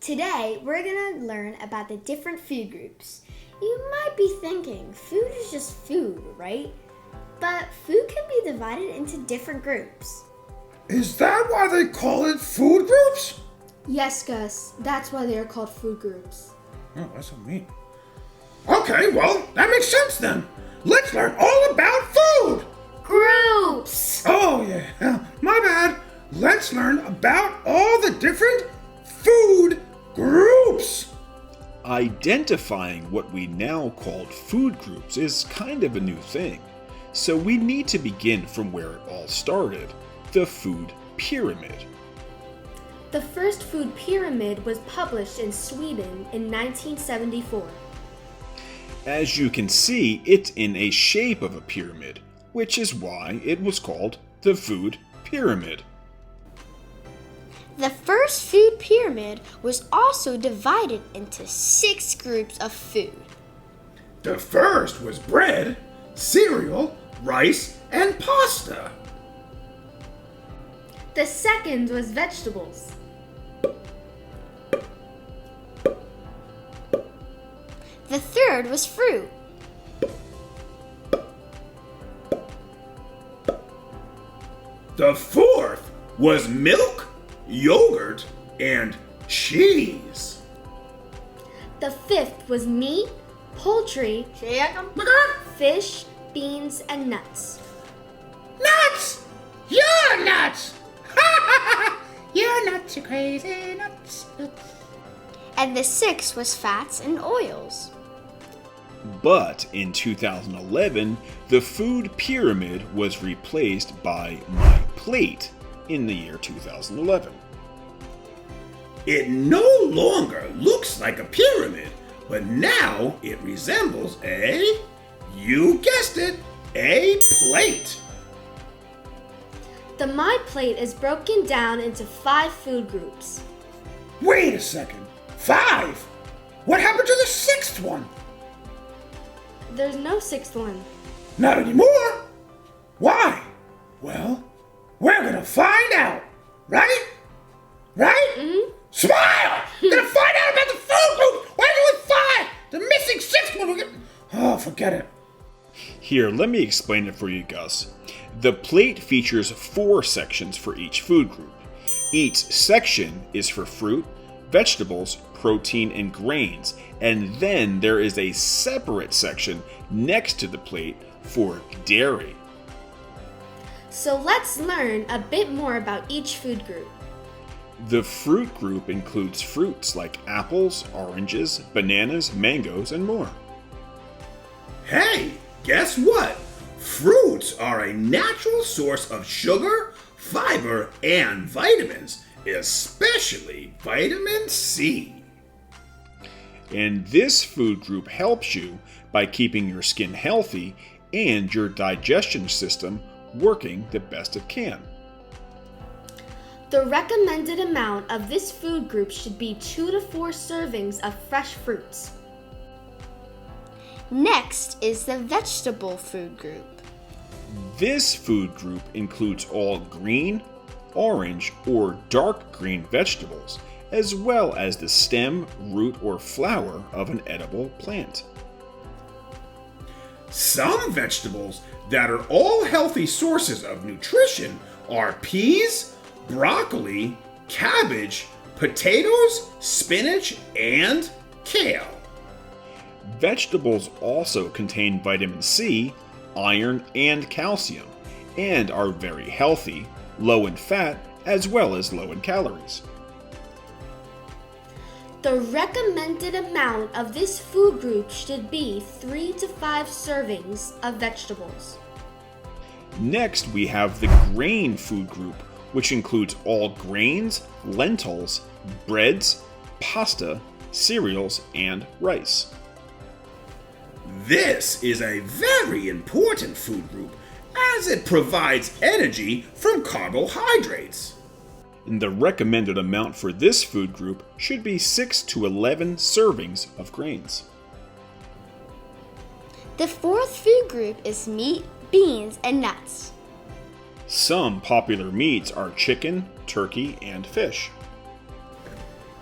Today, we're going to learn about the different food groups. You might be thinking, food is just food, right? But food can be divided into different groups. Is that why they call it food groups? Yes, Gus. That's why they are called food groups. Oh, that's so neat. Okay, well, that makes sense then. Let's learn all about food! Groups! Oh, yeah. My bad. Let's learn about all the different food groups. Identifying what we now call food groups is kind of a new thing. So we need to begin from where it all started, the food pyramid. The first food pyramid was published in Sweden in 1974. As you can see, it's in a shape of a pyramid, which is why it was called the food pyramid. The first food pyramid was also divided into 6 groups of food. The first was bread, cereal, rice, and pasta. The second was vegetables. The third was fruit. The fourth was milk, yogurt, and cheese. The fifth was meat, poultry, fish, beans, and nuts. Nuts! You're nuts! You're nuts, you crazy nuts. And the 6th was fats and oils. But in 2011, the food pyramid was replaced by MyPlate in the year 2011. It no longer looks like a pyramid, but now it resembles you guessed it, a plate. The MyPlate is broken down into 5 food groups. Wait a second, 5? What happened to the 6th one? There's no 6th one. Not anymore. Why? Well, we're gonna find out, right? Right? Mm-hmm. Smile! Gonna find out about the food group! Why do we 5? The missing 6th one! Oh, forget it. Here, let me explain it for you, Gus. The plate features 4 sections for each food group. Each section is for fruit, vegetables, protein, and grains, and then there is a separate section next to the plate for dairy. So let's learn a bit more about each food group. The fruit group includes fruits like apples, oranges, bananas, mangoes, and more. Hey, guess what? Fruits are a natural source of sugar, fiber, and vitamins, especially vitamin C. And this food group helps you by keeping your skin healthy and your digestion system working the best it can. The recommended amount of this food group should be 2 to 4 servings of fresh fruits. Next is the vegetable food group. This food group includes all green, orange, or dark green vegetables, as well as the stem, root, or flower of an edible plant. Some vegetables that are all healthy sources of nutrition are peas, broccoli, cabbage, potatoes, spinach, and kale. Vegetables also contain vitamin C, iron, and calcium, and are very healthy, low in fat, as well as low in calories. The recommended amount of this food group should be 3 to 5 servings of vegetables. Next, we have the grain food group, which includes all grains, lentils, breads, pasta, cereals, and rice. This is a very important food group as it provides energy from carbohydrates. And the recommended amount for this food group should be 6 to 11 servings of grains. The 4th food group is meat, beans, and nuts. Some popular meats are chicken, turkey, and fish.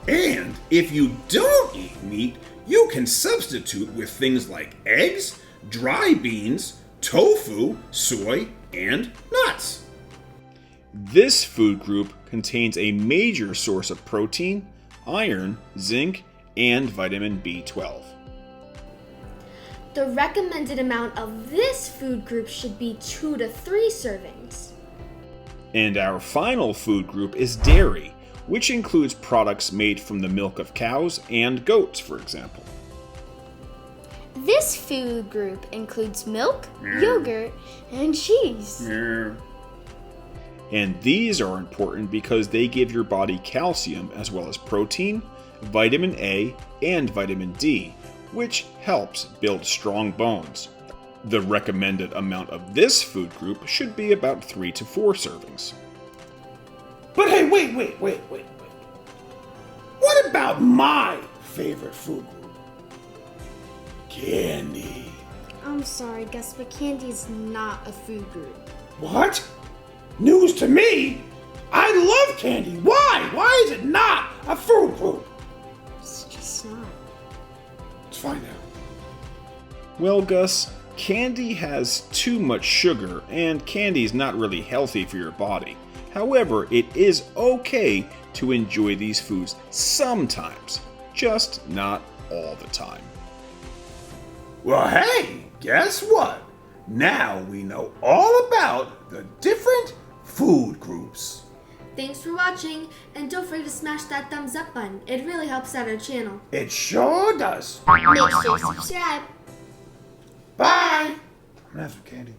And if you don't eat meat, you can substitute with things like eggs, dry beans, tofu, soy, and nuts. This food group contains a major source of protein, iron, zinc, and vitamin B12. The recommended amount of this food group should be 2 to 3 servings. And our final food group is dairy, which includes products made from the milk of cows and goats, for example. This food group includes milk, yogurt, and cheese. And these are important because they give your body calcium as well as protein, vitamin A, and vitamin D, which helps build strong bones. The recommended amount of this food group should be about 3 to 4 servings. But hey, wait. What about my favorite food group? Candy. I'm sorry, Gus, but candy is not a food group. What? News to me? I love candy. Why? Why is it not a food group? It's just not. Let's find out. Well, Gus, candy has too much sugar, and candy is not really healthy for your body. However, it is okay to enjoy these foods sometimes, just not all the time. Well, hey, guess what? Now we know all about the different food groups. Thanks for watching, and don't forget to smash that thumbs up button. It really helps out our channel. It sure does. Make sure to subscribe. Bye. I'm gonna have some candy.